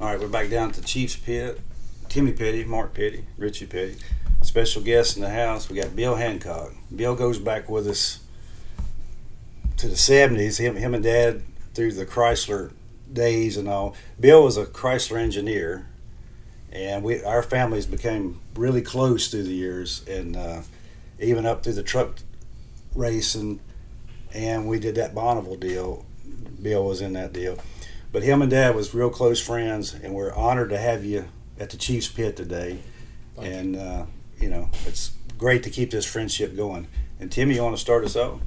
All right, we're back down at the Chiefs Pit. Timmy Petty, Mark Petty, Richie Petty. Special guest in the house, we got Bill Hancock. Bill goes back with us to the 70s, him and Dad through the Chrysler days and all. Bill was a Chrysler engineer, and our families became really close through the years, and even up through the truck racing, and we did that Bonneville deal. Bill was in that deal. But him and Dad was real close friends, and we're honored to have you at the Chiefs Pit today. And, it's great to keep this friendship going. And Timmy, you want to start us out?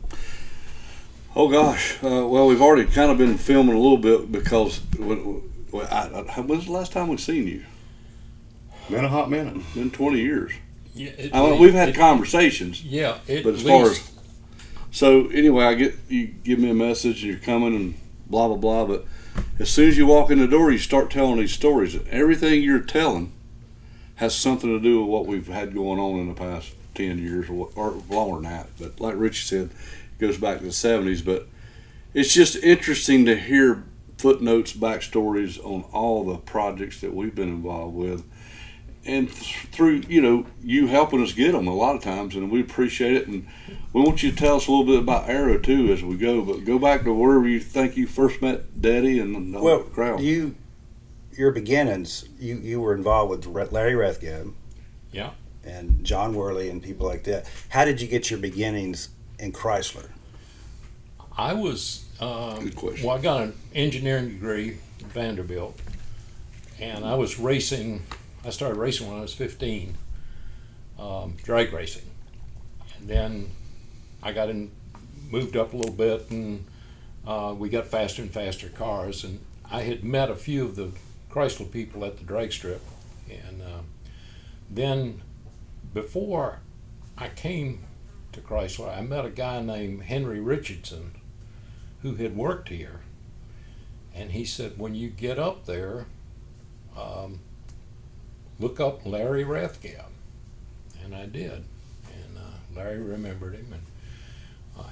Oh, gosh. Well, we've already kind of been filming a little bit because when was the last time we've seen you? Been a hot minute. Been 20 years. Yeah, we've had conversations. Yeah, but as far as so anyway, you give me a message and you're coming and blah blah blah. But as soon as you walk in the door, you start telling these stories. Everything you're telling has something to do with what we've had going on in the past 10 years or longer than that. But like Richie said, it goes back to the 70s. But it's just interesting to hear footnotes, backstories on all the projects that we've been involved with. And through, you helping us get them a lot of times, and we appreciate it. And we want you to tell us a little bit about Arrow, too, as we go. But go back to wherever you think you first met Daddy and the whole crowd. Your beginnings, you were involved with Larry Rathgeb. Yeah. And John Worley and people like that. How did you get your beginnings in Chrysler? I was, Good question. I got an engineering degree at Vanderbilt, and I was racing. I started racing when I was 15, drag racing. And then I moved up a little bit, and we got faster and faster cars. And I had met a few of the Chrysler people at the drag strip. And then before I came to Chrysler, I met a guy named Henry Richardson who had worked here. And he said, when you get up there, look up Larry Rathgeb. And I did. And Larry remembered him.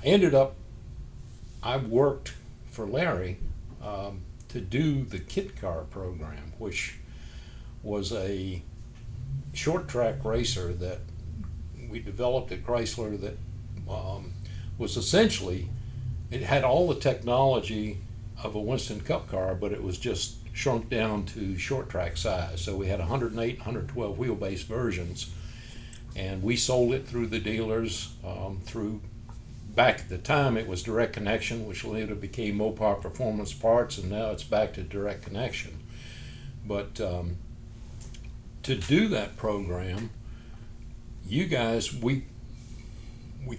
And I worked for Larry to do the kit car program, which was a short track racer that we developed at Chrysler that was essentially, it had all the technology of a Winston Cup car, but it was just shrunk down to short track size. So we had 108, 112 wheelbase versions, and we sold it through the dealers. Back at the time it was Direct Connection, which later became Mopar Performance Parts, and now it's back to Direct Connection. But to do that program, you guys, we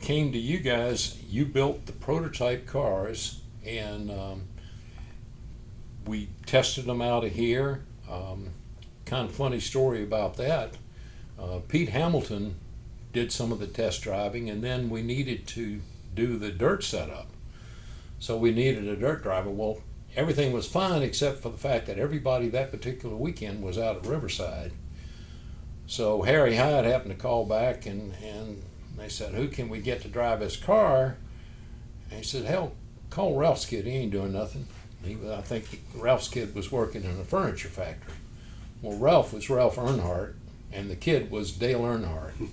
came to you guys. You built the prototype cars, and we tested them out of here. Kind of funny story about that. Pete Hamilton did some of the test driving, and then we needed to do the dirt setup. So we needed a dirt driver. Well, everything was fine except for the fact that everybody that particular weekend was out at Riverside. So Harry Hyde happened to call back, and they said, who can we get to drive his car? And he said, hell, call Ralph's kid. He ain't doing nothing. I think Ralph's kid was working in a furniture factory. Well, Ralph was Ralph Earnhardt, and the kid was Dale Earnhardt.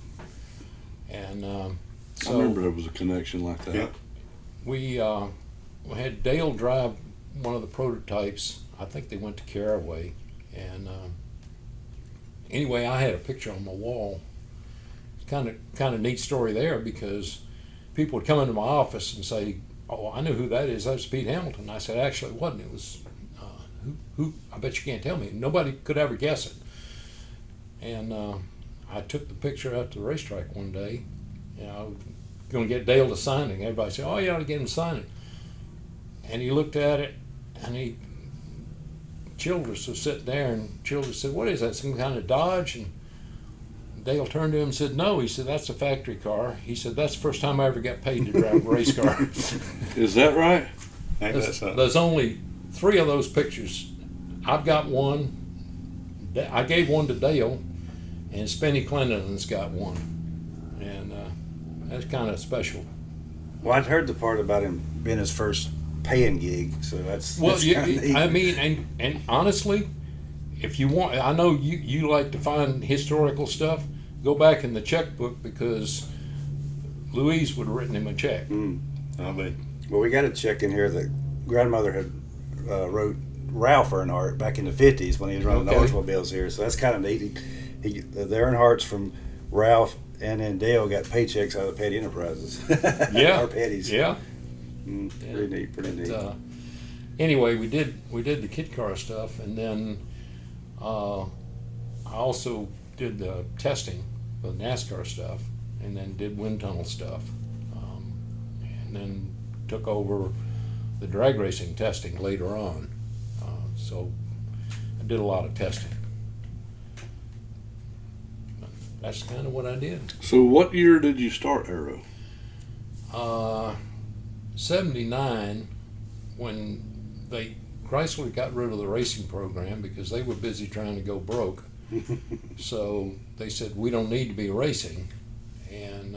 And I remember there was a connection like that. Yeah. we had Dale drive one of the prototypes. I think they went to Caraway. And anyway, I had a picture on my wall. It's kind of neat story there, because people would come into my office and say, oh, I know who that is. That's Pete Hamilton. I said, actually, it wasn't. It was, who? I bet you can't tell me. Nobody could ever guess it. And I took the picture out to the racetrack one day. I was going to get Dale to sign it. And everybody said, oh, you ought to get him to sign it. And he looked at it, and Childress was sitting there, and Childress said, what is that, some kind of Dodge? And Dale turned to him and said, no. He said, that's a factory car. He said, that's the first time I ever got paid to drive a race car. Is that right? There's only 3 of those pictures. I've got one. I gave one to Dale, and Spenny Clenden's got one. And that's kind of special. Well, I'd heard the part about him being his first paying gig, so that's Well, that's kinda neat. I mean, and honestly, if you want, I know you like to find historical stuff. Go back in the checkbook because Louise would have written him a check. I'll be. Well, we got a check in here that grandmother had wrote Ralph Earnhardt back in the 50s when he was running the Oldsmobiles here. So that's kind of neat. The Earnhardts from Ralph and then Dale got paychecks out of Petty Enterprises. Yeah. Our Petties. Yeah. Pretty neat. Pretty neat. Anyway, we did the kit car stuff, and then I also did the testing, the NASCAR stuff, and then did wind tunnel stuff, and then took over the drag racing testing later on. So I did a lot of testing. That's kind of what I did. So what year did you start Aero? 79, when Chrysler got rid of the racing program because they were busy trying to go broke. So they said, we don't need to be racing. And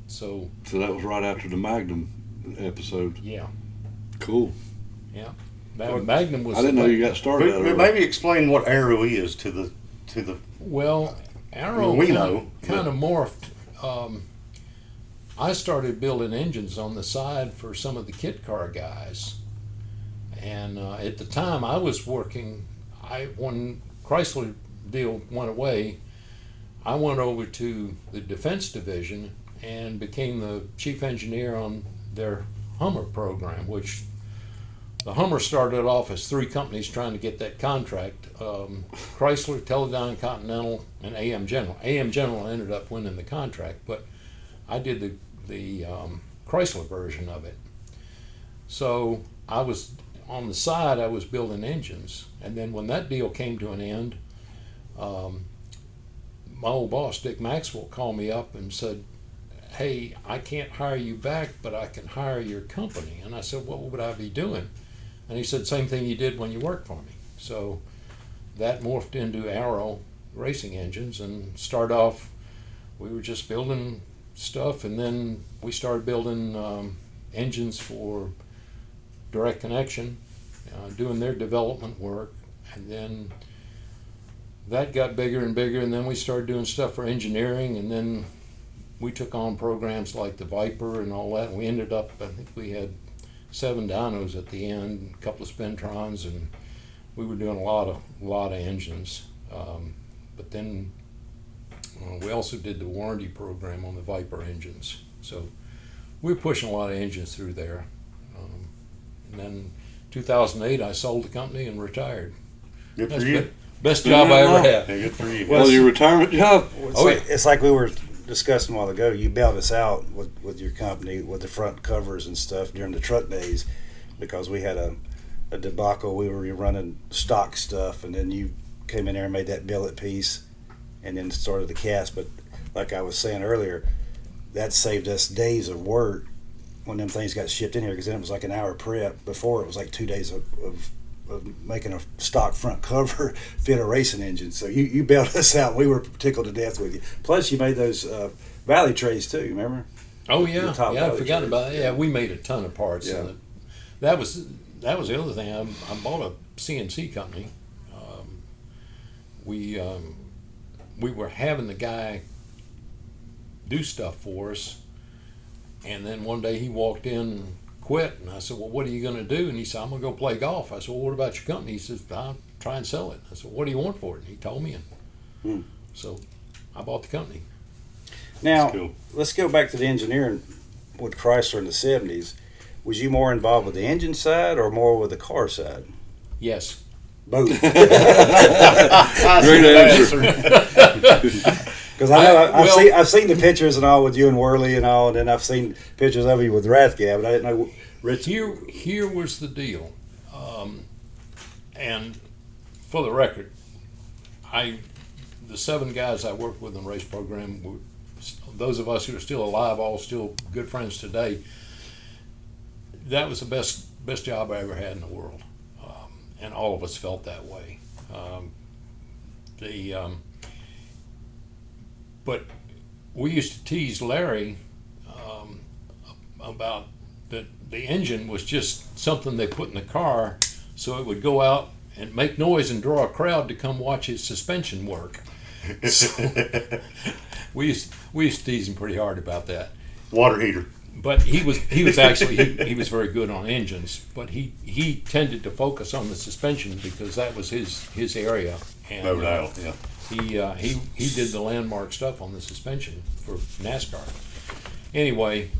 so that was right after the Magnum episode. Yeah. Cool. Yeah. Magnum was. I didn't know you got started. But maybe explain what Aero is to the. Well, Aero kind of morphed. I started building engines on the side for some of the kit car guys, and at the time I was working. When Chrysler deal went away, I went over to the defense division and became the chief engineer on their Hummer program, which the Hummer started off as three companies trying to get that contract: Chrysler, Teledyne, Continental, and AM General. AM General ended up winning the contract, but I did the Chrysler version of it. So I was on the side. I was building engines, and then when that deal came to an end, my old boss Dick Maxwell called me up and said, "Hey, I can't hire you back, but I can hire your company." And I said, "What would I be doing?" And he said, "Same thing you did when you worked for me." So that morphed into Aero racing engines, and started off, we were just building stuff, and then we started building engines for Direct Connection, doing their development work, and then that got bigger and bigger, and then we started doing stuff for engineering, and then we took on programs like the Viper and all that, and we ended up, I think we had 7 dynos at the end, a couple of Spintrons, and we were doing a lot of engines. But then we also did the warranty program on the Viper engines. So we were pushing a lot of engines through there. And then 2008, I sold the company and retired. Good for you. Best job I ever had. Yeah, good for you. Well, your retirement job. It's like we were discussing a while ago. You bailed us out with your company with the front covers and stuff during the truck days because we had a debacle. We were running stock stuff, and then you came in there and made that billet piece and then started the cast. But like I was saying earlier, that saved us days of work when them things got shipped in here, because then it was like an hour prep. Before, it was like 2 days of making a stock front cover fit a racing engine. So you bailed us out. We were tickled to death with you. Plus, you made those valley trays too. Remember? Oh yeah, I forgot trays. about it. Yeah, we made a ton of parts. Yeah. And that was the other thing. I bought a CNC company. We were having the guy do stuff for us, and then one day he walked in and quit, and I said, "Well, what are you going to do?" And he said, "I'm going to go play golf." I said, "Well, what about your company?" He says, "I'll try and sell it." I said, "What do you want for it?" And he told me, and so I bought the company. Now, cool. Let's go back to the engineering with Chrysler in the 70s. Was you more involved with the engine side or more with the car side? Yes. Both. Great answer. Because I know I've seen the pictures and all with you and Worley and all, and then I've seen pictures of you with Rathgab, but I didn't know. Rich. Here was the deal, and for the record, the 7 guys I worked with in the race program were those of us who are still alive, all still good friends today. That was the best job I ever had in the world, and all of us felt that way. But we used to tease Larry about that the engine was just something they put in the car so it would go out and make noise and draw a crowd to come watch his suspension work. So, we used to tease him pretty hard about that. Water heater. But he was actually he was very good on engines, but he tended to focus on the suspension because that was his area. And, No doubt. Yeah. he did the landmark stuff on the suspension for NASCAR. Anyway,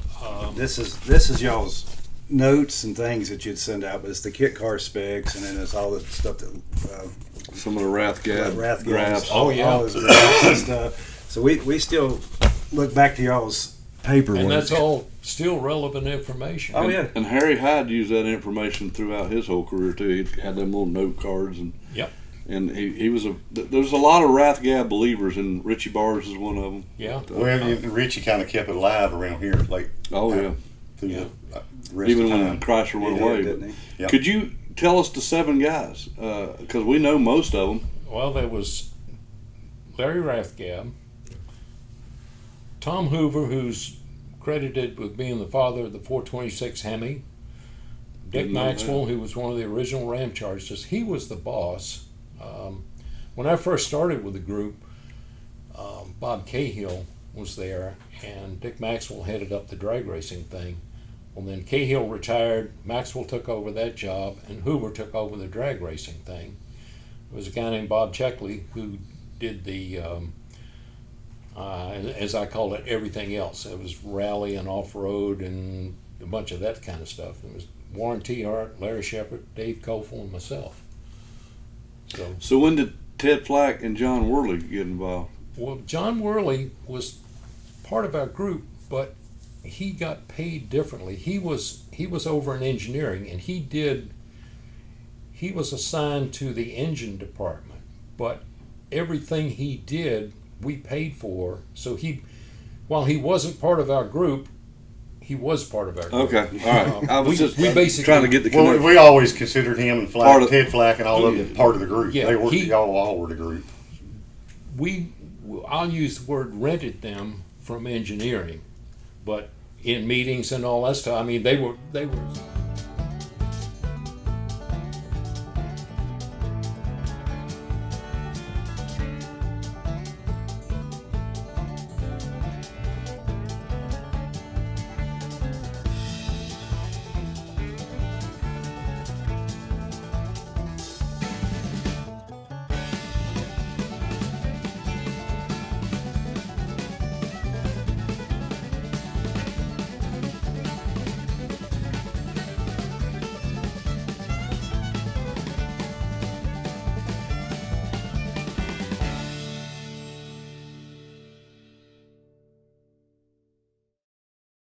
This is y'all's notes and things that you'd send out, but it's the kit car specs, and then it's all the stuff that Some of the Rathgab Rathgabs, graphs. Oh, yeah. all those graphs and stuff. So we still look back to y'all's paperwork, and that's all still relevant information. Oh yeah, And Harry Hyde used that information throughout his whole career too. He had them little note cards, and Yep. and he was there's a lot of Rathgab believers, and Richie Bars is one of them. Yeah. Well, Richie kind of kept it alive around here, like Oh yeah. through Yeah. the rest Even of the when time. Chrysler went He away. did, but- didn't he? Yep. Could you tell us the 7 guys? Because we know most of them. Well, there was Larry Rathgab, Tom Hoover, who's credited with being the father of the 426 Hemi, Dick Didn't know Maxwell, who was one of the original Ram Chargers. He was the boss. When I first started with the group, Bob Cahill was there, and Dick Maxwell headed up the drag racing thing. Well, then Cahill retired, Maxwell took over that job, and Hoover took over the drag racing thing. There was a guy named Bob Checkley who did the, as I call it, everything else. It was rally and off-road and a bunch of that kind of stuff. It was Warren T. Hart, Larry Shepard, Dave Kofel, and myself. So when did Ted Flack and John Worley get involved? Well, John Worley was part of our group, but he got paid differently. He was over in engineering, and he was assigned to the engine department, but everything he did we paid for. So while he wasn't part of our group, he was part of our group. Okay, all right. I was we just basically trying to get the Well, connection. we always considered him and Part of- Ted Flack and all of them part of the group. Yeah, They were y'all all were the group. I'll use the word rented them from engineering, but in meetings and all that stuff, I mean, they were